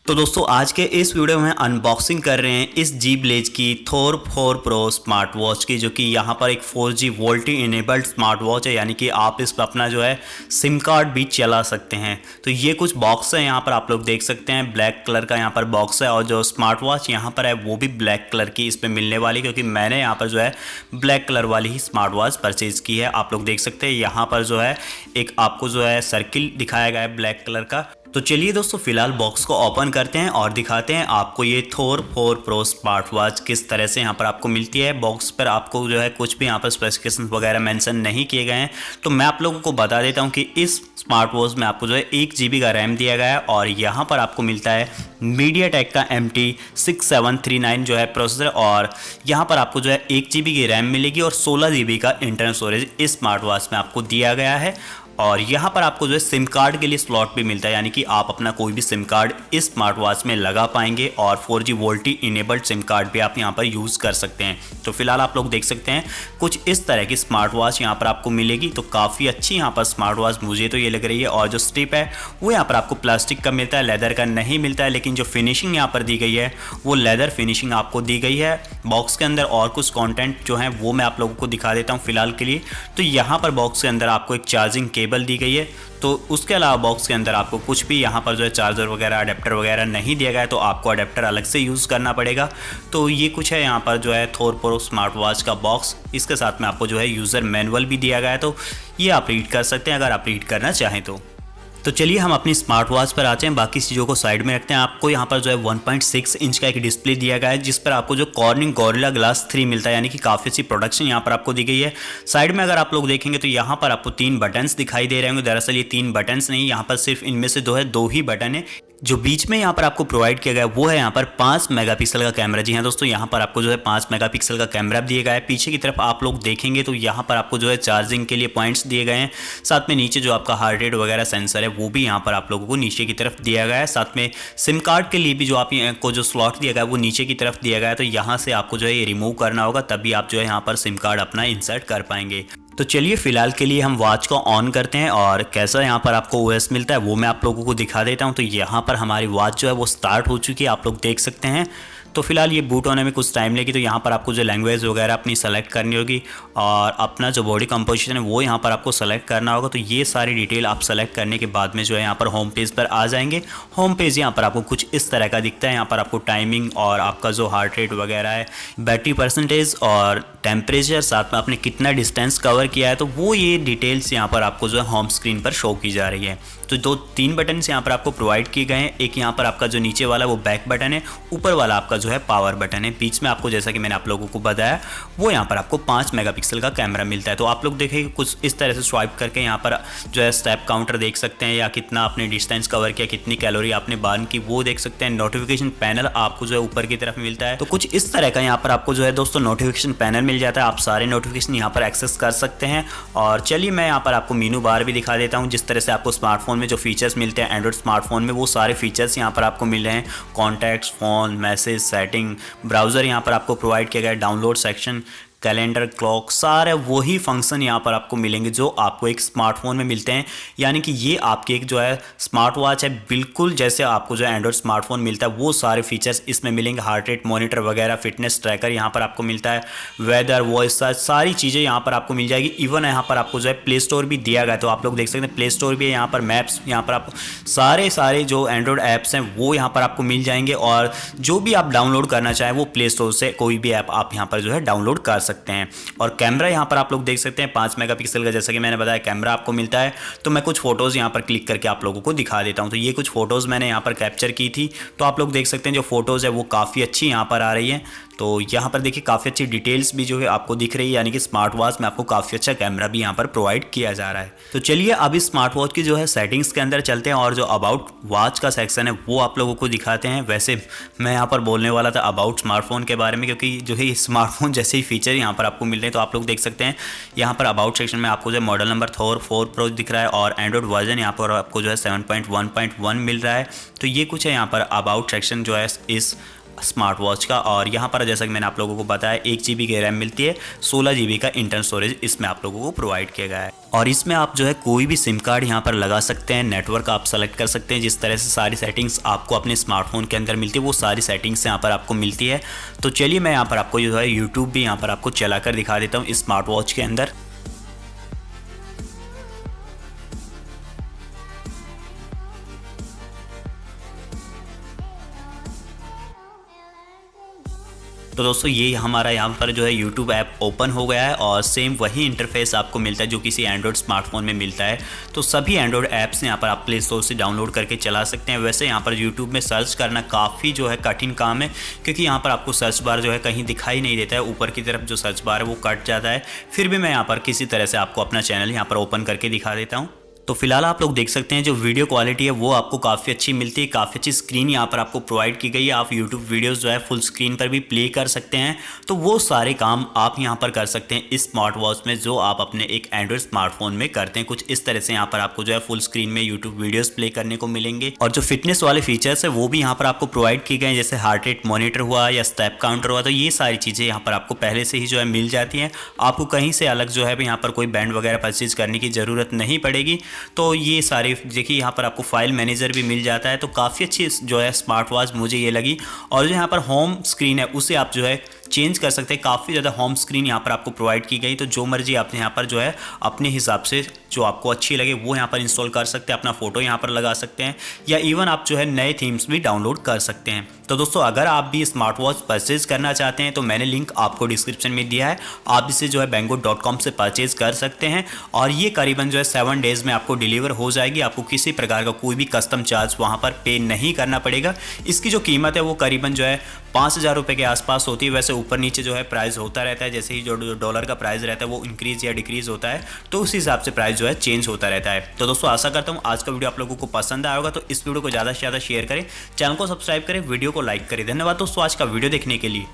तो दोस्तों आज के इस वीडियो में अनबॉक्सिंग कर रहे हैं इस ज़ेबलाज़ की थॉर 4 प्रो स्मार्ट वॉच की, जो कि यहाँ पर एक 4G VoLTE enabled smart watch है, यानी कि आप इस पर अपना जो है सिम कार्ड भी चला सकते हैं। तो ये कुछ बॉक्स है, यहाँ पर आप लोग देख सकते हैं ब्लैक कलर का यहाँ पर बॉक्स है, और जो स्मार्ट वॉच यहाँ पर है वो भी ब्लैक कलर की इस पर मिलने वाली, क्योंकि मैंने यहाँ पर जो है ब्लैक कलर वाली ही स्मार्ट वॉच परचेज़ की है। आप लोग देख सकते हैं यहाँ पर जो है एक आपको जो है सर्किल दिखाया गया है ब्लैक कलर का। तो चलिए दोस्तों फिलहाल बॉक्स को ओपन करते हैं और दिखाते हैं आपको ये थॉर 4 प्रो स्मार्ट वॉच किस तरह से यहाँ पर आपको मिलती है। बॉक्स पर आपको जो है कुछ भी यहाँ पर स्पेसिफिकेशन वगैरह मेंशन नहीं किए गए हैं, तो मैं आप लोगों को बता देता हूँ कि इस स्मार्ट वॉच में आपको जो है 1 GB का रैम दिया गया है, और यहाँ पर आपको मिलता है मीडियाटेक का MT6739 जो है प्रोसेसर, और यहाँ पर आपको जो है 1 GB की रैम मिलेगी और 16 GB का इंटरनल स्टोरेज इस स्मार्ट वॉच में आपको दिया गया है। और यहाँ पर आपको जो है सिम कार्ड के लिए स्लॉट भी मिलता है, यानी कि आप अपना कोई भी सिम कार्ड इस स्मार्ट वॉच में लगा पाएंगे, और 4G VoLTE enabled SIM card भी आप यहाँ पर यूज़ कर सकते हैं। तो फिलहाल आप लोग देख सकते हैं कुछ इस तरह की स्मार्ट वॉच यहाँ पर आपको मिलेगी। तो काफ़ी अच्छी यहाँ पर स्मार्ट वॉच मुझे तो ये लग रही है, और जो स्ट्रिप है वो यहाँ पर आपको प्लास्टिक का मिलता है, लेदर का नहीं मिलता है, लेकिन जो फिनिशिंग यहाँ पर दी गई है वो लेदर फिनिशिंग आपको दी गई है। बॉक्स के अंदर और कुछ कॉन्टेंट जो है वो मैं आप लोगों को दिखा देता हूँ फिलहाल के लिए। तो यहाँ पर बॉक्स के अंदर आपको एक चार्जिंग केबल दी गई है, तो उसके अलावा बॉक्स के अंदर आपको कुछ भी यहाँ पर जो है चार्जर वगैरह अडेप्टर वगैरह नहीं दिया गया है, तो आपको अडेप्टर अलग से यूज़ करना पड़ेगा। तो ये कुछ है यहाँ पर जो है थॉर प्रो स्मार्ट वॉच का बॉक्स। इसके साथ में आपको जो है यूज़र मैनुअल भी दिया गया है, तो ये आप रीड कर सकते हैं अगर आप रीड करना चाहें तो चलिए हम अपनी स्मार्ट वॉच पर आते हैं, बाकी चीज़ों को साइड में रखते हैं। आपको यहाँ पर जो है 1.6 इंच का एक डिस्प्ले दिया गया है, जिस पर आपको जो कॉर्निंग गोरिल्ला ग्लास 3 मिलता है, यानी कि काफ़ी अच्छी प्रोडक्शन यहाँ पर आपको दी गई है। साइड में अगर आप लोग देखेंगे तो यहाँ पर आपको 3 बटन्स दिखाई दे रहे होंगे। दरअसल ये 3 बटन्स नहीं, यहाँ पर सिर्फ इनमें से दो ही बटन है। जो बीच में यहाँ पर आपको प्रोवाइड किया गया है वो है यहाँ पर 5 मेगापिक्सल का कैमरा। जी हाँ दोस्तों, यहाँ पर आपको जो है 5 मेगापिक्सल का कैमरा दिया गया है। पीछे की तरफ आप लोग देखेंगे तो यहाँ पर आपको जो है चार्जिंग के लिए पॉइंट्स दिए गए हैं। साथ में नीचे जो आपका हार्ट रेट वगैरह सेंसर है वो भी यहाँ पर आप लोगों को नीचे की तरफ दिया गया है। साथ में सिम कार्ड के लिए भी जो आपको जो स्लॉट दिया गया है वो नीचे की तरफ दिया गया है, तो यहाँ से आपको जो है ये रिमूव करना होगा, तभी आप जो है यहाँ पर सिम कार्ड अपना इंसर्ट कर पाएंगे। तो चलिए फिलहाल के लिए हम वॉच को ऑन करते हैं, और कैसा यहाँ पर आपको OS मिलता है वो मैं आप लोगों को दिखा देता हूँ। तो यहाँ पर हमारी वॉच जो है वो स्टार्ट हो चुकी है, आप लोग देख सकते हैं। तो फिलहाल ये बूट होने में कुछ टाइम लेगी, तो यहाँ पर आपको जो लैंग्वेज वगैरह अपनी सेलेक्ट करनी होगी, और अपना जो बॉडी कंपोजिशन है वो यहाँ पर आपको सेलेक्ट करना होगा। तो ये सारी डिटेल आप सेलेक्ट करने के बाद में जो है यहाँ पर होम पेज पर आ जाएंगे। होम पेज यहाँ पर आपको कुछ इस तरह का दिखता है। यहाँ पर आपको टाइमिंग और आपका जो हार्ट रेट वगैरह है, बैटरी परसेंटेज और टेम्परेचर, साथ में आपने कितना डिस्टेंस कवर किया है, तो वो ये डिटेल्स यहाँ पर आपको जो है होम स्क्रीन पर शो की जा रही है। तो 3 बटन यहाँ पर आपको प्रोवाइड किए गए हैं। एक यहाँ पर आपका जो नीचे वाला वो बैक बटन है, ऊपर वाला आपका जो है पावर बटन है, बीच में आपको जैसा कि मैंने आप लोगों को बताया वो यहाँ पर आपको 5 मेगापिक्सल का कैमरा मिलता है। तो आप लोग देखेंगे कुछ इस तरह से स्वाइप करके यहाँ पर जो है स्टेप काउंटर देख सकते हैं, या कितना आपने डिस्टेंस कवर किया, कितनी कैलोरी आपने बर्न की वो देख सकते हैं। नोटिफिकेशन पैनल आपको जो है ऊपर की तरफ मिलता है, तो कुछ इस तरह का यहाँ पर आपको जो है दोस्तों नोटिफिकेशन पैनल मिल जाता है। आप सारे नोटिफिकेशन यहाँ पर एक्सेस कर सकते हैं। और चलिए मैं यहाँ पर आपको मीनू बार भी दिखा देता हूँ। जिस तरह से आपको स्मार्टफोन में जो फीचर्स मिलते हैं एंड्रॉइड स्मार्टफोन में, वो सारे फीचर्स यहाँ पर आपको मिल रहे हैं। Contacts, phone, message, setting, browser यहाँ पर आपको प्रोवाइड किया गया है, डाउनलोड सेक्शन, कैलेंडर, क्लॉक, सारे वही फंक्शन यहाँ पर आपको मिलेंगे जो आपको एक स्मार्टफोन में मिलते हैं। यानी कि ये आपकी एक जो है स्मार्ट वॉच है, बिल्कुल जैसे आपको जो एंड्रॉइड स्मार्टफोन मिलता है वो सारे फीचर्स इसमें मिलेंगे। हार्ट रेट मॉनिटर वगैरह, फिटनेस ट्रैकर यहाँ पर आपको मिलता है, वेदर, वॉइस, सारी चीज़ें यहाँ पर आपको मिल जाएगी। इवन यहाँ पर आपको जो है प्ले स्टोर भी दिया गया है, तो आप लोग देख सकते हैं प्ले स्टोर भी है यहाँ पर, मैप्स, यहाँ पर आप सारे जो एंड्रॉइड ऐप्स हैं वो यहाँ पर आपको मिल जाएंगे, और जो भी आप डाउनलोड करना चाहें वो प्ले स्टोर से कोई भी ऐप आप यहाँ पर जो है डाउनलोड कर सकते हैं। और कैमरा यहाँ पर आप लोग देख सकते हैं 5 मेगापिक्सल का, जैसा कि मैंने बताया कैमरा आपको मिलता है। तो मैं कुछ फोटोज़ यहाँ पर क्लिक करके आप लोगों को दिखा देता हूँ। तो ये कुछ फोटोज़ मैंने यहाँ पर कैप्चर की थी, तो आप लोग देख सकते हैं जो फोटोज़ है वो काफ़ी अच्छी यहाँ पर आ रही है। तो यहाँ पर देखिए काफ़ी अच्छी डिटेल्स भी जो है आपको दिख रही है, यानी कि स्मार्ट वॉच में आपको काफ़ी अच्छा कैमरा भी यहाँ पर प्रोवाइड किया जा रहा है। तो चलिए अब इस स्मार्ट वॉच की जो है सेटिंग्स के अंदर चलते हैं, और जो अबाउट वॉच का सेक्शन है वो आप लोगों को दिखाते हैं। वैसे मैं यहाँ पर बोलने वाला था अबाउट स्मार्टफोन के बारे में, क्योंकि जो है स्मार्टफोन जैसे ही फीचर यहाँ पर आपको मिल रहे हैं। तो आप लोग देख सकते हैं यहाँ पर अबाउट सेक्शन में आपको जो है मॉडल नंबर थॉर 4 प्रो दिख रहा है, और एंड्रॉइड वर्जन यहाँ पर आपको जो है 7.1.1 मिल रहा है। तो ये कुछ है यहाँ पर अबाउट सेक्शन जो है इस स्मार्ट वॉच का। और यहाँ पर जैसा कि मैंने आप लोगों को बताया 1 GB की रैम मिलती है, 16 GB का इंटरनल स्टोरेज इसमें आप लोगों को प्रोवाइड किया गया है। और इसमें आप जो है कोई भी सिम कार्ड यहाँ पर लगा सकते हैं, नेटवर्क आप सेलेक्ट कर सकते हैं। जिस तरह से सारी सेटिंग्स आपको अपने स्मार्टफोन के अंदर मिलती है वो सारी सेटिंग्स यहाँ पर आपको मिलती है। तो चलिए मैं यहाँ पर आपको जो है यूट्यूब भी यहाँ पर आपको चला कर दिखा देता हूँ इस स्मार्ट वॉच के अंदर। तो दोस्तों ये हमारा यहाँ पर जो है YouTube ऐप ओपन हो गया है और सेम वही इंटरफेस आपको मिलता है जो किसी एंड्रॉयड स्मार्टफोन में मिलता है। तो सभी एंड्रॉयड ऐप्स यहाँ पर आप प्ले स्टोर से डाउनलोड करके चला सकते हैं। वैसे यहाँ पर YouTube में सर्च करना काफ़ी जो है कठिन काम है, क्योंकि यहाँ पर आपको सर्च बार जो है कहीं दिखाई नहीं देता है, ऊपर की तरफ जो सर्च बार है वो कट जाता है। फिर भी मैं यहाँ पर किसी तरह से आपको अपना चैनल यहाँ पर ओपन करके दिखा देता हूँ। तो फिलहाल आप लोग देख सकते हैं जो वीडियो क्वालिटी है वो आपको काफ़ी अच्छी मिलती है, काफ़ी अच्छी स्क्रीन यहाँ पर आपको प्रोवाइड की गई है। आप यूट्यूब वीडियोस जो है फुल स्क्रीन पर भी प्ले कर सकते हैं। तो वो सारे काम आप यहाँ पर कर सकते हैं इस स्मार्ट वॉच में जो आप अपने एक एंड्रॉयड स्मार्टफोन में करते हैं। कुछ इस तरह से यहाँ पर आपको जो है फुल स्क्रीन में यूट्यूब वीडियोज़ प्ले करने को मिलेंगे। और जो फिटनेस वाले फीचर्स है वो भी यहाँ पर आपको प्रोवाइड किए गए हैं, जैसे हार्ट रेट मॉनिटर हुआ या स्टेप काउंटर हुआ। तो ये सारी चीज़ें यहाँ पर आपको पहले से ही जो है मिल जाती हैं। आपको कहीं से अलग जो है यहाँ पर कोई बैंड वगैरह परचेज करने की ज़रूरत नहीं पड़ेगी। तो ये सारे देखिए यहाँ पर आपको फाइल मैनेजर भी मिल जाता है। तो काफ़ी अच्छी जो है स्मार्ट वॉच मुझे ये लगी। और जो यहाँ पर होम स्क्रीन है उसे आप जो है चेंज कर सकते हैं। काफ़ी ज़्यादा होम स्क्रीन यहाँ पर आपको प्रोवाइड की गई। तो जो मर्जी आप यहाँ पर जो है अपने हिसाब से जो आपको अच्छी लगे वो यहाँ पर इंस्टॉल कर सकते हैं, अपना फ़ोटो यहाँ पर लगा सकते हैं, या इवन आप जो है नए थीम्स भी डाउनलोड कर सकते हैं। तो दोस्तों अगर आप भी स्मार्ट वॉच परचेज करना चाहते हैं तो मैंने लिंक आपको डिस्क्रिप्शन में दिया है, आप इसे जो है banggood.com से परचेज कर सकते हैं। और ये करीबन जो है 7 डेज़ में आपको डिलीवर हो जाएगी। आपको किसी प्रकार का कोई भी कस्टम चार्ज वहाँ पर पे नहीं करना पड़ेगा। इसकी जो कीमत है वो करीबन जो है 5,000 रुपये के आसपास होती है। वैसे ऊपर नीचे जो है प्राइस होता रहता है, जैसे ही जो डॉलर का प्राइस रहता है वो इंक्रीज़ या डिक्रीज़ होता है, तो उस हिसाब से प्राइस जो है चेंज होता रहता है। तो दोस्तों आशा करता हूँ आज का वीडियो आप लोगों को पसंद आया होगा। तो इस वीडियो को ज़्यादा से ज़्यादा शेयर करें, चैनल को सब्सक्राइब करें, वीडियो को लाइक करें। धन्यवाद दोस्तों आज का वीडियो देखने के लिए।